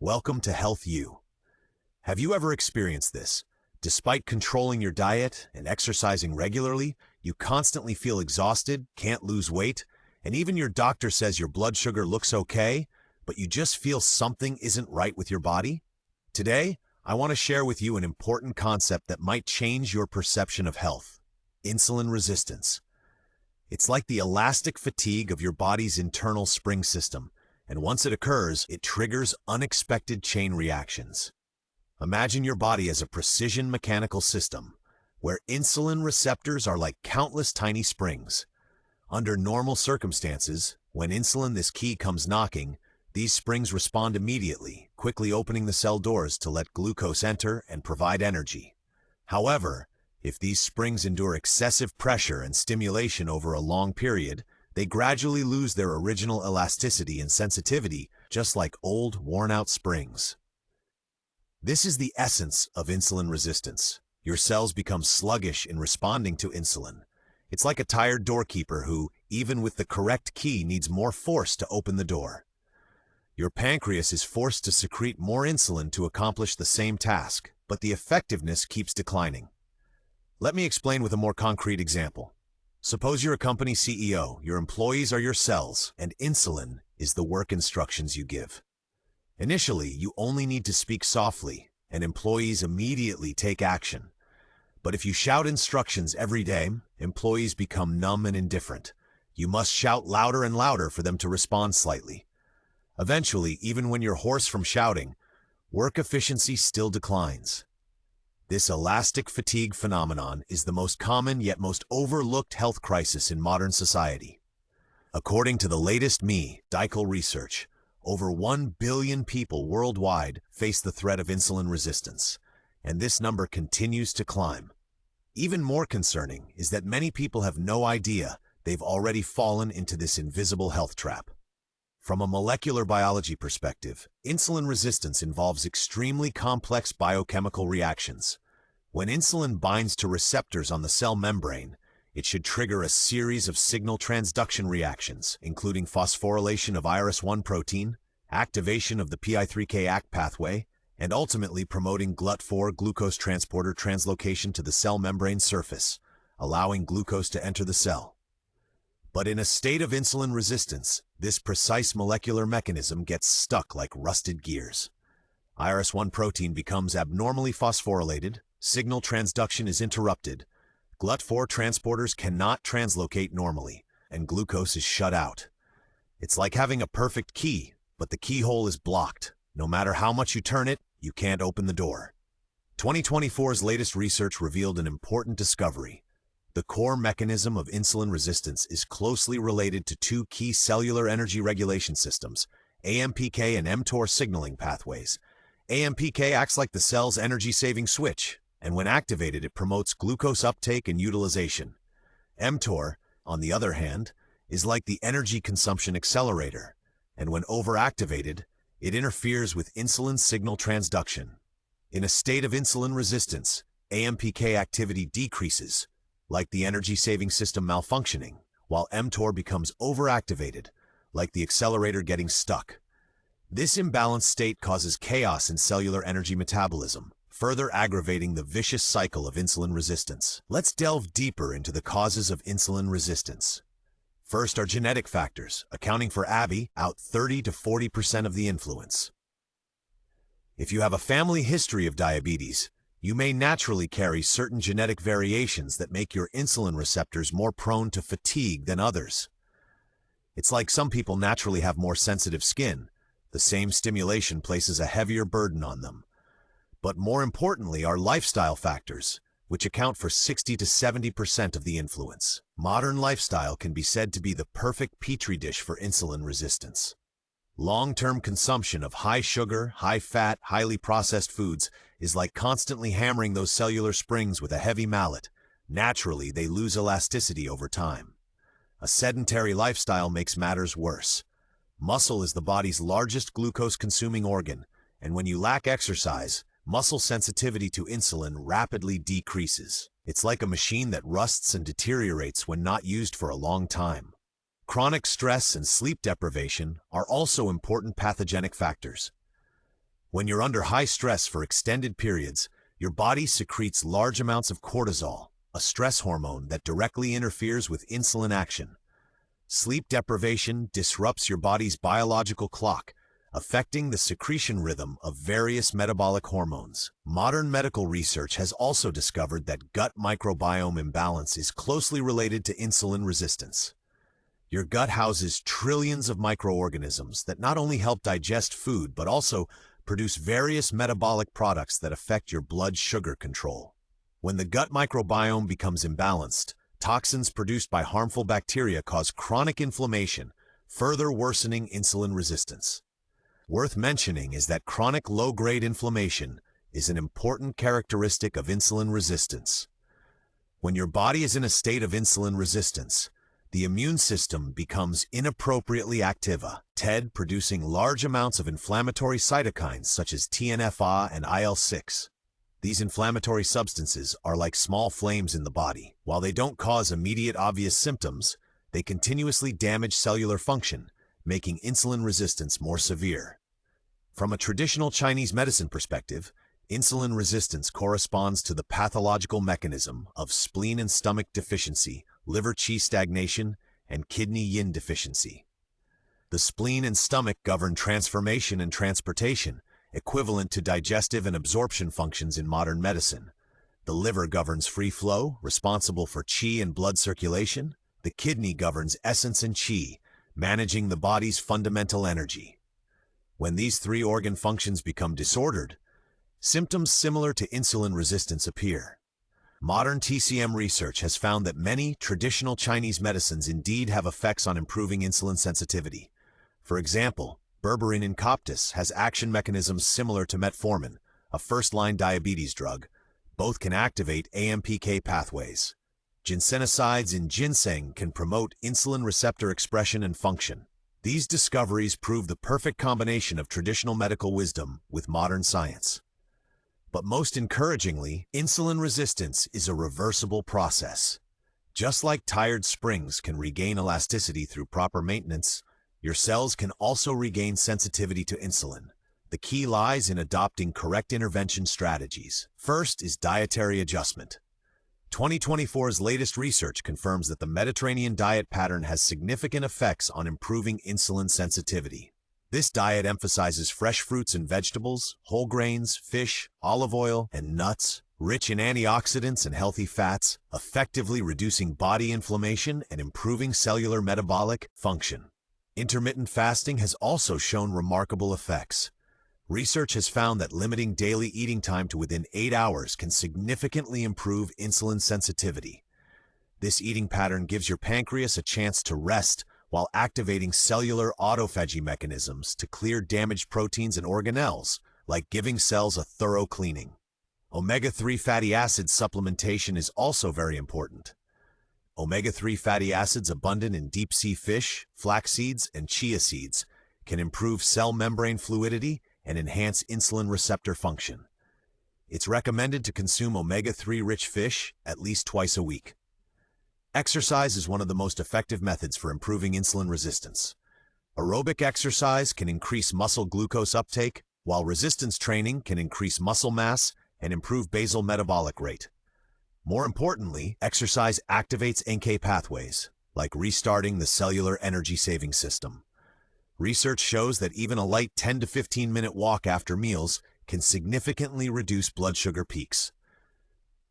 Welcome to healthU. Have you ever experienced this? Despite controlling your diet and exercising regularly, you constantly feel exhausted, can't lose weight, and even your doctor says your blood sugar looks okay, but you just feel something isn't right with your body? Today, I want to share with you an important concept that might change your perception of health: insulin resistance. It's like the elastic fatigue of your body's internal spring system, and once it occurs, it triggers unexpected chain reactions. Imagine your body as a precision mechanical system, where insulin receptors are like countless tiny springs. Under normal circumstances, when insulin, this key, comes knocking, these springs respond immediately, quickly opening the cell doors to let glucose enter and provide energy. However, if these springs endure excessive pressure and stimulation over a long period, they gradually lose their original elasticity and sensitivity, just like old, worn-out springs. This is the essence of insulin resistance. Your cells become sluggish in responding to insulin. It's like a tired doorkeeper who, even with the correct key, needs more force to open the door. Your pancreas is forced to secrete more insulin to accomplish the same task, but the effectiveness keeps declining. Let me explain with a more concrete example. Suppose you're a company CEO, your employees are your cells, and insulin is the work instructions you give. Initially, you only need to speak softly, and employees immediately take action. But if you shout instructions every day, employees become numb and indifferent. You must shout louder and louder for them to respond slightly. Eventually, even when you're hoarse from shouting, work efficiency still declines. This elastic fatigue phenomenon is the most common yet most overlooked health crisis in modern society. According to the latest medical research, over 1 billion people worldwide face the threat of insulin resistance, and this number continues to climb. Even more concerning is that many people have no idea they've already fallen into this invisible health trap. From a molecular biology perspective, insulin resistance involves extremely complex biochemical reactions. When insulin binds to receptors on the cell membrane, it should trigger a series of signal transduction reactions, including phosphorylation of IRS1 protein, activation of the PI3K ACT pathway, and ultimately promoting GLUT4 glucose transporter translocation to the cell membrane surface, allowing glucose to enter the cell. But in a state of insulin resistance, this precise molecular mechanism gets stuck like rusted gears. IRS1 protein becomes abnormally phosphorylated, signal transduction is interrupted, GLUT4 transporters cannot translocate normally, and glucose is shut out. It's like having a perfect key, but the keyhole is blocked. No matter how much you turn it, you can't open the door. 2024's latest research revealed an important discovery. The core mechanism of insulin resistance is closely related to two key cellular energy regulation systems, AMPK and mTOR signaling pathways. AMPK acts like the cell's energy-saving switch, and when activated, it promotes glucose uptake and utilization. mTOR, on the other hand, is like the energy consumption accelerator, and when overactivated, it interferes with insulin signal transduction. In a state of insulin resistance, AMPK activity decreases, like the energy-saving system malfunctioning, while mTOR becomes overactivated, like the accelerator getting stuck. This imbalanced state causes chaos in cellular energy metabolism, further aggravating the vicious cycle of insulin resistance. Let's delve deeper into the causes of insulin resistance. First are genetic factors, accounting for about 30 to 40% of the influence. If you have a family history of diabetes, you may naturally carry certain genetic variations that make your insulin receptors more prone to fatigue than others. It's like some people naturally have more sensitive skin. The same stimulation places a heavier burden on them. But more importantly are lifestyle factors, which account for 60 to 70% of the influence. Modern lifestyle can be said to be the perfect petri dish for insulin resistance. Long-term consumption of high-sugar, high-fat, highly processed foods is like constantly hammering those cellular springs with a heavy mallet. Naturally, they lose elasticity over time. A sedentary lifestyle makes matters worse. Muscle is the body's largest glucose-consuming organ, and when you lack exercise, muscle sensitivity to insulin rapidly decreases. It's like a machine that rusts and deteriorates when not used for a long time. Chronic stress and sleep deprivation are also important pathogenic factors. When you're under high stress for extended periods, your body secretes large amounts of cortisol, a stress hormone that directly interferes with insulin action. Sleep deprivation disrupts your body's biological clock, affecting the secretion rhythm of various metabolic hormones. Modern medical research has also discovered that gut microbiome imbalance is closely related to insulin resistance. Your gut houses trillions of microorganisms that not only help digest food but also produce various metabolic products that affect your blood sugar control. When the gut microbiome becomes imbalanced, toxins produced by harmful bacteria cause chronic inflammation, further worsening insulin resistance. Worth mentioning is that chronic low-grade inflammation is an important characteristic of insulin resistance. When your body is in a state of insulin resistance, the immune system becomes inappropriately active, producing large amounts of inflammatory cytokines such as TNF-α and IL-6. These inflammatory substances are like small flames in the body. While they don't cause immediate obvious symptoms, they continuously damage cellular function, making insulin resistance more severe. From a traditional Chinese medicine perspective, insulin resistance corresponds to the pathological mechanism of spleen and stomach deficiency, liver qi stagnation, and kidney yin deficiency. The spleen and stomach govern transformation and transportation, equivalent to digestive and absorption functions in modern medicine. The liver governs free flow, responsible for qi and blood circulation. The kidney governs essence and qi, managing the body's fundamental energy. When these three organ functions become disordered, symptoms similar to insulin resistance appear. Modern TCM research has found that many traditional Chinese medicines indeed have effects on improving insulin sensitivity. For example, berberine in coptis has action mechanisms similar to metformin, a first-line diabetes drug. Both can activate AMPK pathways. Ginsenosides in ginseng can promote insulin receptor expression and function. These discoveries prove the perfect combination of traditional medical wisdom with modern science. But most encouragingly, insulin resistance is a reversible process. Just like tired springs can regain elasticity through proper maintenance, your cells can also regain sensitivity to insulin. The key lies in adopting correct intervention strategies. First is dietary adjustment. 2024's latest research confirms that the Mediterranean diet pattern has significant effects on improving insulin sensitivity. This diet emphasizes fresh fruits and vegetables, whole grains, fish, olive oil, and nuts, rich in antioxidants and healthy fats, effectively reducing body inflammation and improving cellular metabolic function. Intermittent fasting has also shown remarkable effects. Research has found that limiting daily eating time to within 8 hours can significantly improve insulin sensitivity. This eating pattern gives your pancreas a chance to rest while activating cellular autophagy mechanisms to clear damaged proteins and organelles, like giving cells a thorough cleaning. Omega-3 fatty acid supplementation is also very important. Omega-3 fatty acids abundant in deep-sea fish, flax seeds, and chia seeds can improve cell membrane fluidity and enhance insulin receptor function. It's recommended to consume omega-3 rich fish at least twice a week. Exercise is one of the most effective methods for improving insulin resistance. Aerobic exercise can increase muscle glucose uptake, while resistance training can increase muscle mass and improve basal metabolic rate. More importantly, exercise activates NK pathways, like restarting the cellular energy-saving system. Research shows that even a light 10 to 15-minute walk after meals can significantly reduce blood sugar peaks.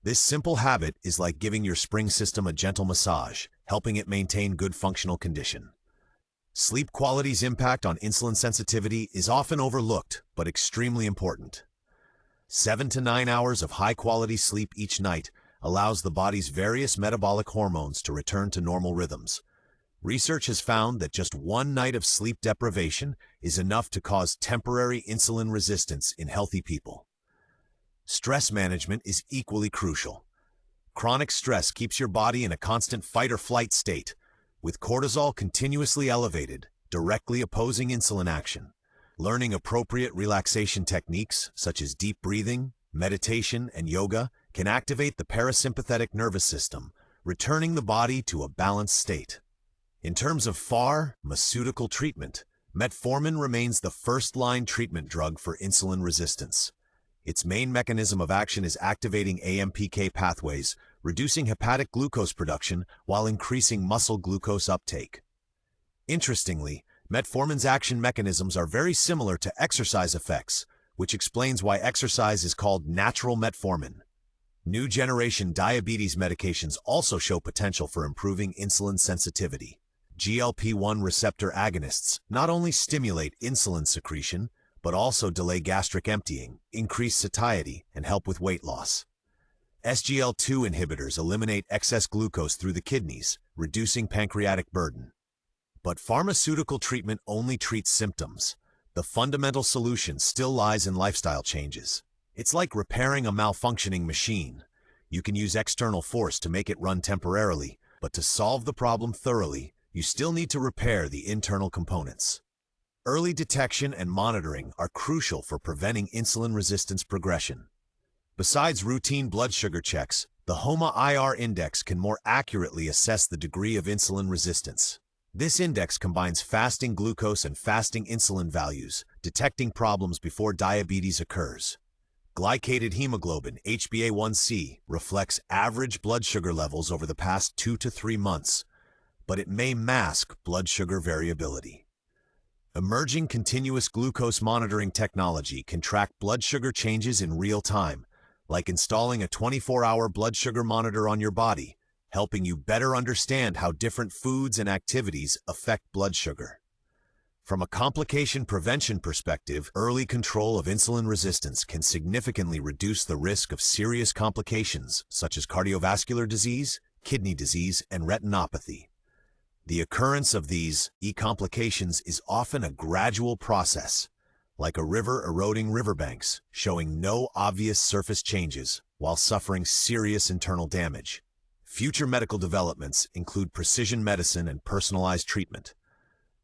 This simple habit is like giving your spring system a gentle massage, helping it maintain good functional condition. Sleep quality's impact on insulin sensitivity is often overlooked, but extremely important. 7 to 9 hours of high-quality sleep each night allows the body's various metabolic hormones to return to normal rhythms. Research has found that just one night of sleep deprivation is enough to cause temporary insulin resistance in healthy people. Stress management is equally crucial. Chronic stress keeps your body in a constant fight-or-flight state, with cortisol continuously elevated, directly opposing insulin action. Learning appropriate relaxation techniques, such as deep breathing, meditation, and yoga, can activate the parasympathetic nervous system, returning the body to a balanced state. In terms of pharmaceutical treatment, Metformin remains the first-line treatment drug for insulin resistance. Its main mechanism of action is activating AMPK pathways, reducing hepatic glucose production while increasing muscle glucose uptake. Interestingly, metformin's action mechanisms are very similar to exercise effects, which explains why exercise is called natural metformin. New generation diabetes medications also show potential for improving insulin sensitivity. GLP-1 receptor agonists not only stimulate insulin secretion, but also delay gastric emptying, increase satiety, and help with weight loss. SGLT2 inhibitors eliminate excess glucose through the kidneys, reducing pancreatic burden. But pharmaceutical treatment only treats symptoms. The fundamental solution still lies in lifestyle changes. It's like repairing a malfunctioning machine. You can use external force to make it run temporarily, but to solve the problem thoroughly, you still need to repair the internal components. Early detection and monitoring are crucial for preventing insulin resistance progression. Besides routine blood sugar checks, the HOMA-IR index can more accurately assess the degree of insulin resistance. This index combines fasting glucose and fasting insulin values, detecting problems before diabetes occurs. Glycated hemoglobin, HbA1c, reflects average blood sugar levels over the past 2 to 3 months, but it may mask blood sugar variability. Emerging continuous glucose monitoring technology can track blood sugar changes in real time, like installing a 24-hour blood sugar monitor on your body, helping you better understand how different foods and activities affect blood sugar. From a complication prevention perspective, early control of insulin resistance can significantly reduce the risk of serious complications such as cardiovascular disease, kidney disease, and retinopathy. The occurrence of these complications is often a gradual process, like a river eroding riverbanks, showing no obvious surface changes while suffering serious internal damage. Future medical developments include precision medicine and personalized treatment.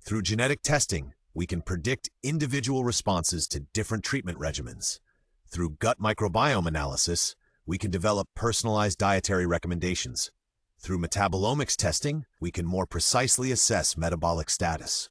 Through genetic testing, we can predict individual responses to different treatment regimens. Through gut microbiome analysis, we can develop personalized dietary recommendations. Through metabolomics testing, we can more precisely assess metabolic status.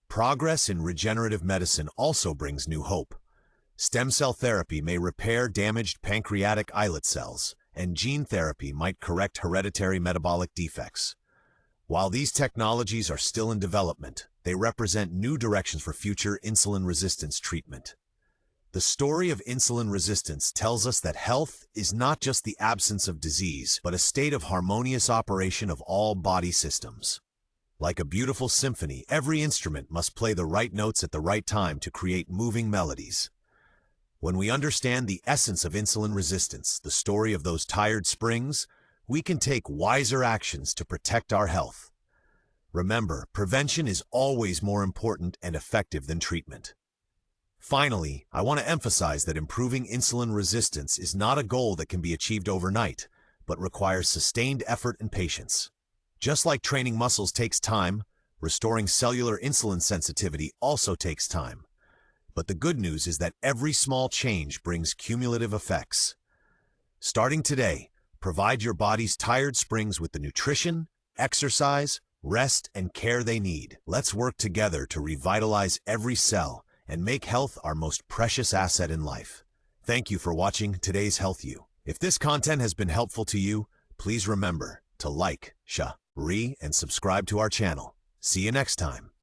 Progress in regenerative medicine also brings new hope. Stem cell therapy may repair damaged pancreatic islet cells, and gene therapy might correct hereditary metabolic defects. While these technologies are still in development, they represent new directions for future insulin resistance treatment. The story of insulin resistance tells us that health is not just the absence of disease, but a state of harmonious operation of all body systems. Like a beautiful symphony, every instrument must play the right notes at the right time to create moving melodies. When we understand the essence of insulin resistance, the story of those tired springs, we can take wiser actions to protect our health. Remember, prevention is always more important and effective than treatment. Finally, I want to emphasize that improving insulin resistance is not a goal that can be achieved overnight, but requires sustained effort and patience. Just like training muscles takes time, restoring cellular insulin sensitivity also takes time. But the good news is that every small change brings cumulative effects. Starting today, provide your body's tired springs with the nutrition, exercise, rest, and care they need. Let's work together to revitalize every cell and make health our most precious asset in life. Thank you for watching today's healthU. If this content has been helpful to you, please remember to like, share, and subscribe to our channel. See you next time.